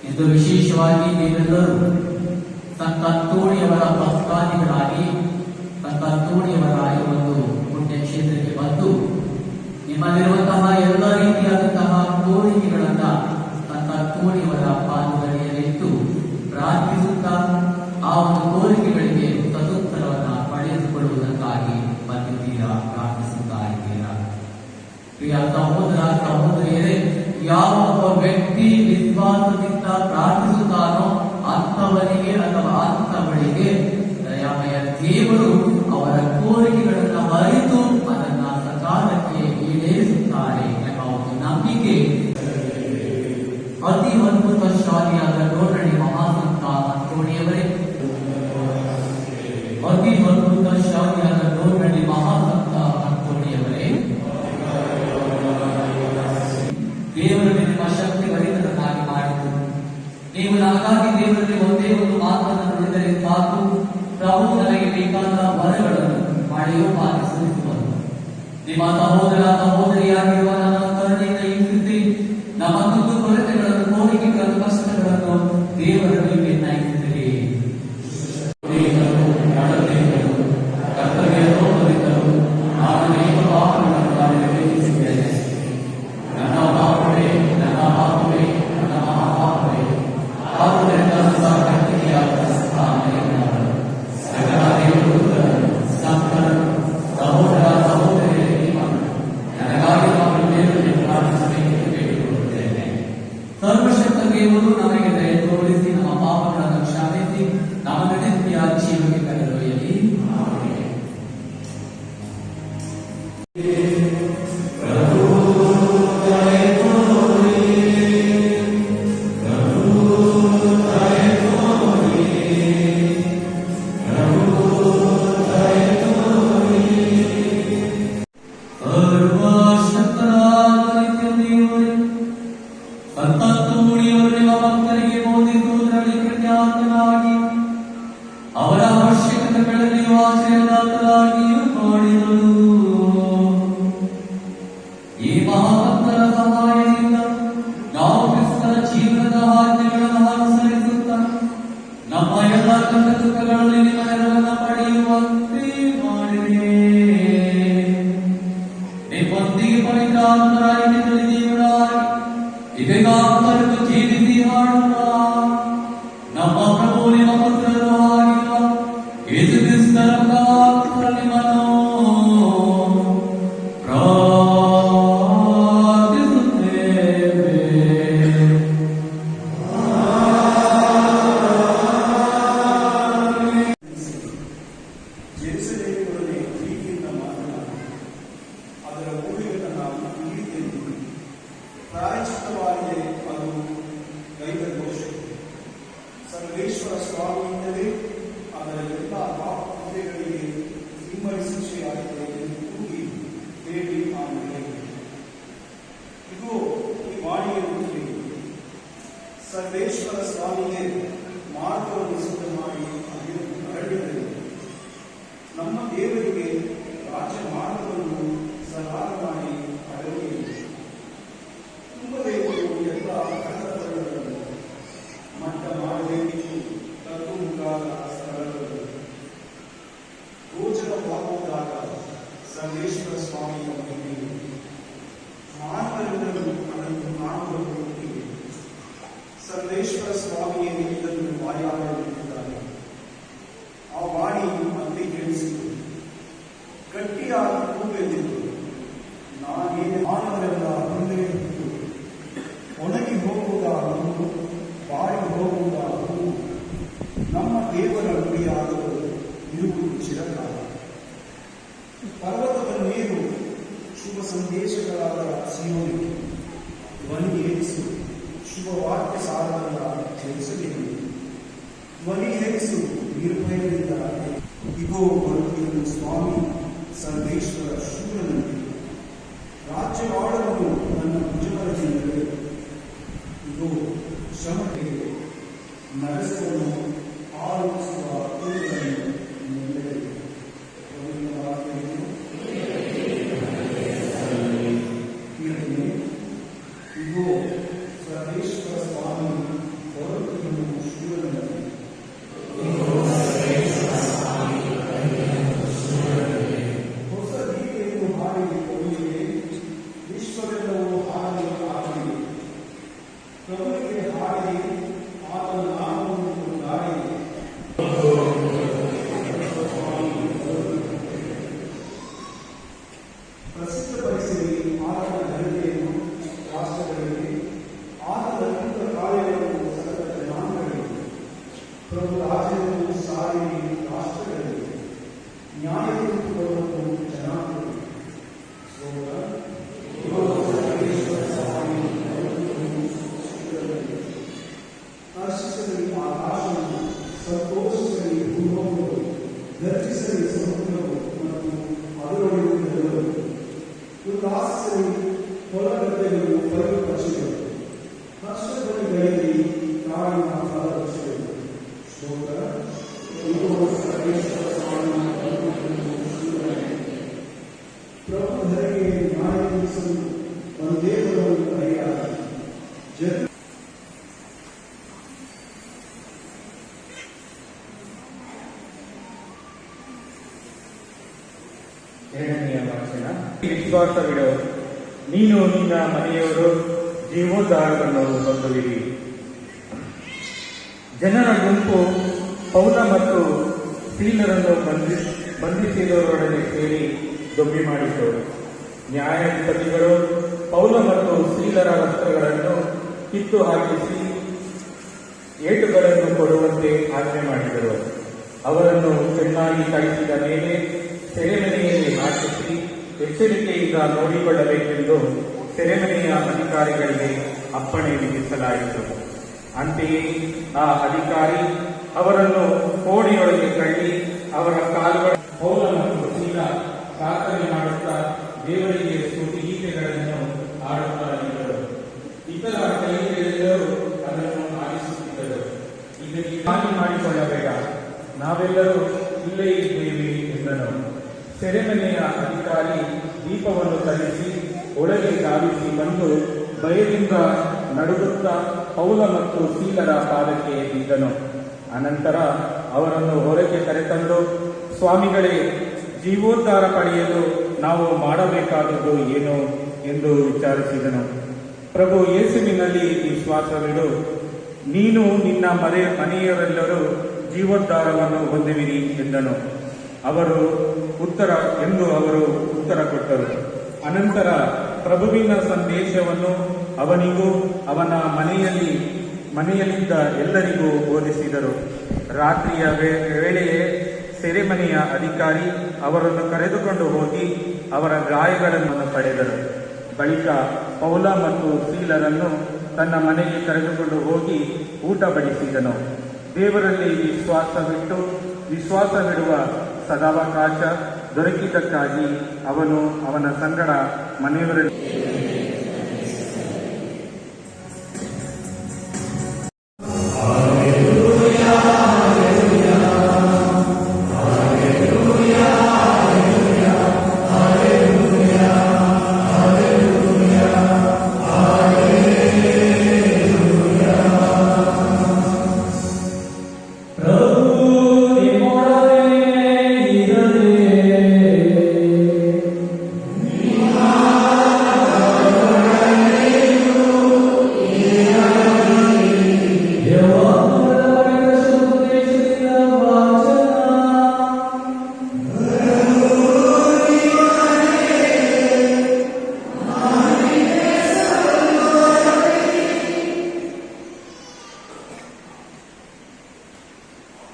ಇದು ವಿಶೇಷವಾಗಿ ನೀವೆಲ್ಲರೂ ಸಂತ ಅಂತೋಣಿಯವರ ಭಕ್ತಾದಿಗಳಾಗಿ ಸಂತ ಅಂತೋಣಿಯವರ ಒಂದು ಪುಣ್ಯ ಕ್ಷೇತ್ರಕ್ಕೆ ಬಂದು ನಿಮ್ಮಲ್ಲಿರುವಂತಹ ಎಲ್ಲ ರೀತಿಯಾದಂತಹ ಕೋರಿಕೆಗಳನ್ನ ಸಂತ ಅಂತೋಣಿಯವರ ಪಾದದಡಿಯಲ್ಲಿಟ್ಟು ಪ್ರಾರ್ಥಿಸುತ್ತಾ ಆ ಒಂದು ಕೋರಿಕೆಗಳಿಗೆ ಸದುತ್ತರವನ್ನ ಪಡೆದುಕೊಳ್ಳುವುದಕ್ಕಾಗಿ ಬಂದಿದ್ದೀರಾ, ಪ್ರಾರ್ಥಿಸುತ್ತಾ ಇದ್ದೀರಾ. ಪ್ರಿಯ ಸಹೋದರ ಸಹೋದರಿಯರೇ, ಯಾವ ಒಬ್ಬ ವ್ಯಕ್ತಿ ವಿಶ್ವಾಸದಿಂದ ಪ್ರಾರ್ಥಿಸುತ್ತಾನೋ ಅಂತವನಿಗೆ ಅಥವಾ ಅಂತವಳಿಗೆ ದಯಾಮಯ ದೇವರು ಅವರ ಕೋರಿಕೆಗಳನ್ನು ಅರಿತು ಅದನ್ನ ಸಕಾಲಕ್ಕೆ ಈಡೇರಿಸುತ್ತಾರೆ ಎಂಬ ಒಂದು ನಂಬಿಕೆ ಅತಿ ಅದ್ಭುತ ಶಾಲಿಯಾದ ನೋಡಣಿ ಮಹಾಸಂತ ಅಂತೋಣಿಯವರೇ, ಅತಿ ಅದ್ಭುತ ಶಾಲಿಯಾದ ನೋಡಣಿ ಮಹಾಸಂತ ಅಂತೋಣಿಯವರೇ, ದೇವರಲ್ಲಿ ನಿಮ್ಮ ಶಕ್ತಿ ಭರಿತರನ್ನಾಗಿ ಮಾಡಿತು. ನೀವು ನನಗಾಗಿ ದೇವರಲ್ಲಿ ಒಂದೇ ಒಂದು ಮಾತನ್ನು ನುಡಿದರೆ ಸಾಕು, ಪ್ರಭು ನನಗೆ ಬೇಕಾದ ವರಗಳನ್ನು ಮಾಡಿಯೋ ಪಾಲಿಸುವುದು. ನಿಮ್ಮ ಸಹೋದರ ಸಹೋದರಿಯಾಗಿರುವ ನನ್ನ ಕರುಣೆಯಿಂದ ಈಗಿಸಿ ನಮ್ಮ ಕುಂದು ಕೊರತೆಗಳನ್ನು, ಕೋರಿಕೆಗಳನ್ನು, ಕಷ್ಟಗಳನ್ನು ದೇವರಲ್ಲಿ ನಿರ್ಣಯಿಸಿದಿರಿ. ಸರ್ವಶಕ್ತ ದೇವರು ನಮಗೆ ದಯ ತೋರಿಸಿ ನಮ್ಮ ಪಾಪಗಳನ್ನು ಕ್ಷಮಿಸಿ ನಮ್ಮ ನಿತ್ಯ ಜೀವಕ್ಕೆ ಕರೆದೊಯ್ಯಲಿ. ಅವರ ಅವಶ್ಯಕತೆಗಳಲ್ಲಿ ಆಶ್ರಯದಾತರಾಗಿಯೂ ಮಾಡಿದರು. ಈ ಮಹಾಭಕ್ತರ ಸಹಾಯದಿಂದ ನಾವು ಕ್ರಿಸ್ತರ ಜೀವನದ ಆಜ್ಞೆಗಳನ್ನು ಅನುಸರಿಸುತ್ತಾ ನಮ್ಮ ಎಲ್ಲ ಕಷ್ಟ ದುಃಖಗಳಲ್ಲಿ ನಿಮ್ಮ ನೆರವನ್ನು ಪಡೆಯುವಂತೆ ಮಾಡಿದೆ. ನಿಮ್ಮೊಂದಿಗೆ ಪವಿತ್ರ ಆತ್ಮರಾಗಿ ತಿಳಿದೀವರಾಗಿ ಇದೀಗ ಕರೆದು ಜೀವಿಸಿ ಹಾಡುವ ನಮ್ಮ ಪ್ರಭು ನಿಮ್ಮ ಪುತ್ರರು ಆಗಿರುವ ಯೇಸು ಕ್ರಿಸ್ತರ ಮುಖಾಂತರ ನಿಮ್ಮನ್ನು ಪ್ರಾರ್ಥಿಸುತ್ತೇವೆ. ಜೆರುಸಲೇಮಿನಲ್ಲಿ ಪ್ರೀತಿಯಿಂದ ಮಾತನಾಡಿ ಅದರ ಊರಿನ ನಾವು ತಿಳಿದೆವು. ಪ್ರಾಯಶ್ಚಿತ್ತವಾಗಿದೆ ಅದು ದೈವ ದೋಷಕ್ಕೆ. ಸರ್ವೇಶ್ವರ ಸ್ವಾಮಿಯಿಂದಲೇ ಅದರ ಎಲ್ಲ ಪಾಪ ಕೃತ್ಯಗಳಿಗೆ ನಿಮ್ಮ ಶಿಕ್ಷೆಯಾಗಿದೆ ಎಂದು ಕೂಗಿ ಹೇಳಿ ಆಮೇಲೆ ಇದು ಈ ವಾಣಿಯನ್ನು ತಿಳಿದು ಸರ್ವೇಶ್ವರ ಸ್ವಾಮಿಗೆ ಮಾರ್ಗವನ್ನು ಸಿದ್ಧ ಮಾಡಿ ಹರಡಿದರು. ನಮ್ಮ ದೇವರಿಗೆ ರಾಜ್ಯ ಮಾರ್ಗವನ್ನು ಸಹಾಯ ಮಾಡಿ ಹರಡಿದರು. ತುಂಬಬೇಕು ಎಲ್ಲ ಕಟ್ಟಡಗಳನ್ನು ಮಟ್ಟ ಮಾಡಬೇಕು. ತಗ್ಗು ಮುಂತಾದ ಸ್ಥಳಗಳು ಗೋಚರವಾಗುವುದಾಗ ಸರ್ವೇಶ್ವರ ಸ್ವಾಮಿಯ ಮಹಿಮೆಯು ಮಾನವರೆಲ್ಲರೂ ಅದನ್ನು ಕಾಣುವುದಕ್ಕೆ ಸರ್ವೇಶ್ವರ ಸ್ವಾಮಿಯೇ ಇದನ್ನು ವಾಯಾಡುತ್ತಿದ್ದಾರೆ. ಆ ವಾಣಿಯು ಮತ್ತೆ ಕೇಳಿಸಿತು, ಗಟ್ಟಿಯಾಗಿ ಕೂಗೆಂದಿತು, ನಾನೇ ಮಾನವರೆಲ್ಲ ಮುಂದೆ ಒಣಗಿ ಹೋಗುವುದಾದರೂ ಬಾಡಿ ಹೋಗುವುದಾದರೂ ನಮ್ಮ ದೇವರ ನುಡಿಯಾದರೂ ಇರುವ ಜೀವನಕ್ಕೆ ಧ್ವನಿ ಏರಿಸು, ಶುಭ ವಾಕ್ಯ ಸಾರವನ್ನ ತಿಳಿಸಬೇಕು. ಧ್ವನಿ ಏರಿಸು, ನಿರ್ಭಯದಿಂದ ಇಗೋ ಬರುತ್ತಿರುವ ಸ್ವಾಮಿ ಸರ್ವೇಶ್ವರ ಶೂರನಂತೆ ರಾಜ್ಯವಾಡಲು ನನ್ನ ಭುಜಬಲದಿಂದಲೇ ಇಗೋ ಶ್ರಮಕ್ಕೆ ನರಸವನ್ನು ಆಲೋಚಿಸುವ ಕೂದಲನ್ನು ನಿಲ್ಲಬೇಕು. ಇಗೋ ಸರ್ವೇಶ್ವರ ಸ್ವಾಮಿ ಬರುತ್ತಿರುವ ಶೂರನಂತೆ ಹೊಸ ಗೀತೆಯನ್ನು ಹಾಡಿ ಕೊಡುವಿಗೆ, ವಿಶ್ವವೆಲ್ಲವೂ ಹಾಡಿ ಹಾಡಿ ಪ್ರಭುವಿಗೆ ಹಾಡಿ ಆತನ ನಾಮವನ್ನು ಕೊಂಡಾಡಿ. ಪ್ರಸಿದ್ಧಪಡಿಸಿರಿ ಆತನ ಘನತೆಯನ್ನು ರಾಷ್ಟ್ರಗಳಿಗೆ, ಆತನ ಅದ್ಭುತ ಕಾರ್ಯಗಳನ್ನು ಸಕಲ ಜನಾಂಗಗಳಿಗೆ. ಪ್ರಭು ರಾಜ್ಯವನ್ನು ಸಾರಿರಿ ರಾಷ್ಟ್ರಗಳಿಗೆ, ನ್ಯಾಯ ತೀರ್ಪುಗಳನ್ನು ಜನಾಂಗಗಳಿಗೆ. ಹರ್ಷಿಸಲಿ ಆಕಾಶವನ್ನು, ಸಂತೋಷಿಸಲಿ ಭೂಲೋಕಗಳು, ಗರ್ಜಿಸಲಿ ಸಮುದ್ರವು ಮತ್ತು ಅದರೊಳಗಿರುವವರು, ಉಲ್ಲಾಸಿಸಲಿ ಹೊಲಗದ್ದೆಗಳು, ಪೈರು ಪಕ್ಷಿಗಳು, ಹರ್ಷಧ್ವನಿಗಳಲ್ಲಿ ಕಾಡಿನ ಫಲವೃಕ್ಷಗಳು. ಸ್ತೋತ್ರ. ಇಗೋ ಸರ್ವೇಶ್ವರ ಸ್ವಾಮಿ ಪ್ರಭು ಧರೆಗೆ ನ್ಯಾಯ ತೀರಿಸಲು ಒಂದೇ ಬರುವುದು ಕರೆಯಾಗಿ. ಎರಡನೆಯ ವಾಚನ. ವಿಶ್ವಾಸವಿಡು, ನೀನು ನಿನ್ನ ಮನೆಯವರು ಜೀವೋದ್ಧಾರವನ್ನು ಹೊಂದುವಿರಿ. ಜನರ ಗುಂಪು ಪೌಲ ಮತ್ತು ಸೀಲರನ್ನು ಬಂಧಿಸಿದವರೊಡನೆ ಸೇರಿ ದೊಂಬಿ ಮಾಡಿತು. ನ್ಯಾಯಾಧಿಪತಿಗಳು ಪೌಲ ಮತ್ತು ಸೀಲರ ವಸ್ತ್ರಗಳನ್ನು ಕಿತ್ತು ಹಾಕಿಸಿ ಏಟುಗಳನ್ನು ಕೊಡುವಂತೆ ಆಜ್ಞೆ ಮಾಡಿದರು. ಅವರನ್ನು ಚೆನ್ನಾಗಿ ಕಳಿಸಿದ ಮೇಲೆ ಸೆರೆಮನೆಯಲ್ಲಿ ಹಾಕಿಸಿ ಎಚ್ಚರಿಕೆಯಿಂದ ನೋಡಿಕೊಳ್ಳಬೇಕೆಂದು ಸೆರೆಮನೆಯ ಅಧಿಕಾರಿಗಳಿಗೆ ಅಪ್ಪಣೆ ವಿಧಿಸಲಾಯಿತು. ಅಂತೆಯೇ ಆ ಅಧಿಕಾರಿ ಅವರನ್ನು ಕೋಣೆಯೊಳಗೆ ತಳ್ಳಿ ಅವರ ಕಾಲುಗಳ ಪೌಲ ಮತ್ತು ಸೀಲ ಪ್ರಾರ್ಥನೆ ಮಾಡುತ್ತಾ ದೇವರಿಗೆ ಸ್ತುತಿಗೀತೆಗಳನ್ನು ಹಾಡುತ್ತಾ ಇದ್ದರು. ಇತರ ಕೈಹಿಡಿದವರು ಅದನ್ನು ಆಲಿಸುತ್ತಿದ್ದರು. ಇದಕ್ಕೆ ಹಾನಿ ಮಾಡಿಕೊಳ್ಳಬೇಡ, ನಾವೆಲ್ಲರೂ ಇಲ್ಲೇ ಇದ್ದೇವೆ ಎಂದನು. ಸೆರೆಮನೆಯ ಅಧಿಕಾರಿ ದೀಪವನ್ನು ತರಿಸಿ ಒಳಗೆ ಧಾವಿಸಿ ಬಂದು ಭಯದಿಂದ ನಡುಗುತ್ತಾ ಪೌಲ ಮತ್ತು ಸೀಲರ ಪಾದಕ್ಕೆ ಬಿದ್ದನು. ಅನಂತರ ಅವರನ್ನು ಹೊರಗೆ ಕರೆತಂದು, ಸ್ವಾಮಿಗಳೇ, ಜೀವೋದ್ಧಾರ ಪಡೆಯಲು ನಾವು ಮಾಡಬೇಕಾದದ್ದು ಏನು ಎಂದು ವಿಚಾರಿಸಿದನು. ಪ್ರಭು ಯೇಸುವಿನಲ್ಲಿ ವಿಶ್ವಾಸವಿಡು, ನೀನು ನಿನ್ನ ಮನೆಯವರೆಲ್ಲರೂ ಜೀವೋದ್ಧಾರವನ್ನು ಹೊಂದುವಿರಿ ಎಂದನು. ಅವರು ಉತ್ತರ ಕೊಟ್ಟರು. ಅನಂತರ ಪ್ರಭುವಿನ ಸಂದೇಶವನ್ನು ಅವನಿಗೂ ಅವನ ಮನೆಯಲ್ಲಿದ್ದ ಎಲ್ಲರಿಗೂ ಬೋಧಿಸಿದರು. ರಾತ್ರಿಯ ವೇಳೆಯೇ ಸೆರೆಮನೆಯ ಅಧಿಕಾರಿ ಅವರನ್ನು ಕರೆದುಕೊಂಡು ಹೋಗಿ ಅವರ ಗಾಯಗಳನ್ನು ಪಡೆದರು. ಬಳಿಕ ಪೌಲ ಮತ್ತು ಸೀಲರನ್ನು ತನ್ನ ಮನೆಗೆ ಕರೆದುಕೊಂಡು ಹೋಗಿ ಊಟ ಬಡಿಸಿದನು. ದೇವರಲ್ಲಿ ವಿಶ್ವಾಸವಿಡುವ ಸದಾವಕಾಶ ದೊರಕಿದ್ದಕ್ಕಾಗಿ ಅವನು ಅವನ ಸಂಗಡ ಮನೆಯವರಲ್ಲಿ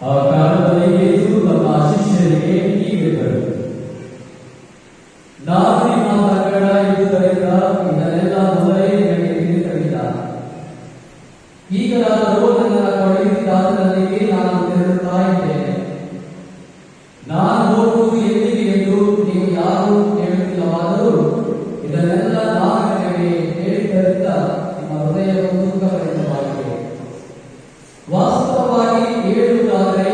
ಆ ಕಾಲದಲ್ಲಿ ಯೇಸು ತಮ್ಮ ಶಿಷ್ಯರಿಗೆ ಹೀಗೆ ಹೇಳಿದರು, ನಾನು ನಿಮ್ಮ ಸಂಗಡ ಇದ್ದುದರಿಂದ ಇದನ್ನೆಲ್ಲ ಮೊದಲೇ ನಿಮಗೆ ತಿಳಿಸಲಿಲ್ಲ. ಈಗಲಾದರೂ ನನ್ನ ಕಳುಹಿಸಿದಾತನಿಗೆ ನಾನು ತೆರಳುತ್ತಾ ಇದ್ದೇನೆ. ನಾನು ಹೋಗುವುದು ಎಲ್ಲಿಗೆ ಎಂದು ನೀವು ಯಾರೂ ಹೇಳುತ್ತಿಲ್ಲವಾದರೂ ಇದನ್ನೆಲ್ಲ ನಾನು ನಿಮಗೆ ಹೇಳಿದ್ದರಿಂದ ನಿಮ್ಮ ಹೃದಯವನ್ನು ದುಃಖಭರಿತವಾಗಿದೆ. ವಾಸ್ತವವಾಗಿ ಹೇಳುವುದಾದರೆ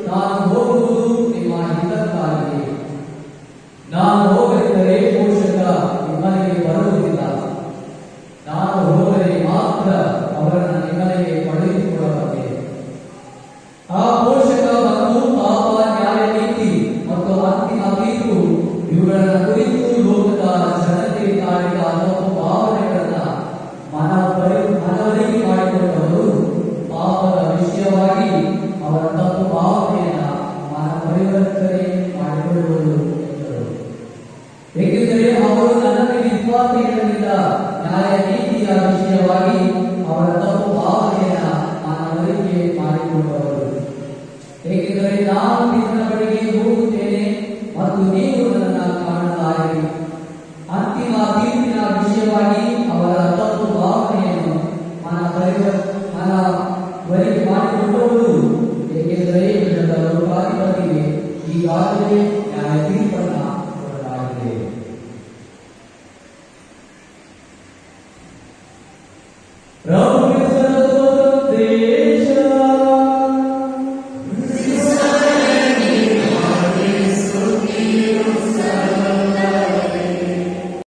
ನಾನು ಹೋಗುವುದು ನಿಮ್ಮ ಹಿತಕ್ಕಾಗಿ. ನಾನು ಹೋಗದಿದ್ದರೆ ಪೋಷಕ ನಿಮ್ಮನೆಗೆ ಬರುವುದಿಲ್ಲ. ನಾನು ಹೋದರೆ ಮಾತ್ರ ಅವರನ್ನು ನಿಮ್ಮನೆಗೆ ಕಳುಹಿಸಿಕೊಡಬಲ್ಲೆ. ಆ ಪೋಷಕ ಬಂದು ಪಾಪ, ನ್ಯಾಯ, ನೀತಿ ಮತ್ತು ಅಂತಿಮ ತೀರ್ಪು ಇವುಗಳನ್ನು ಕುರಿತು ಲೋಕದ ಜನತೆ ತಾಳಿದ ತಪ್ಪು ಭಾವನೆಗಳನ್ನ ಮನವರಿಕೆ ಮಾಡಿಕೊಂಡವರು ಪಾಪದ ವಿಷಯವಾಗಿ ಅವರ ತಪ್ಪು ಭಾವನೆಯನ್ನ ಮನ ಪರಿವರ್ತನೆ ಮಾಡಿಕೊಳ್ಳುವುದು ಎಂದರು. ಏಕೆಂದರೆ ಅವರು ನನ್ನನ್ನು ವಿಶ್ವಾಸಿಗಳಿಂದ ನ್ಯಾಯ ನೀತಿಯ ವಿಷಯವಾಗಿ ಅವರ ತಪ್ಪು ಭಾವನೆಯನ್ನ ಮನವರಿಕೆ ಮಾಡಿಕೊಂಡವರು. ಏಕೆಂದರೆ ನಾನು ನಿನ್ನ ಬಳಿಗೆ ಹೋಗುತ್ತೇನೆ ಮತ್ತು ನೀವು ನನ್ನನ್ನು ಕಾಣಲಾರಿ. ಅಂತಿಮ ತೀರ್ಪಿನ ವಿಷಯವಾಗಿ ಅವರ ತಪ್ಪು ಭಾವನೆಯನ್ನು ಮನವರಿಕೆ ಮಾಡಿಕೊಂಡವರು. ಏಕೆಂದರೆ ಇದರ ಲೋಕಾಧಿಪತಿಗೆ ಈಗಾಗಲೇ ನ್ಯಾಯ ತೀರ್ಪನ್ನು ಕೊಡಲಾಗಿದೆ. ಪ್ರಭು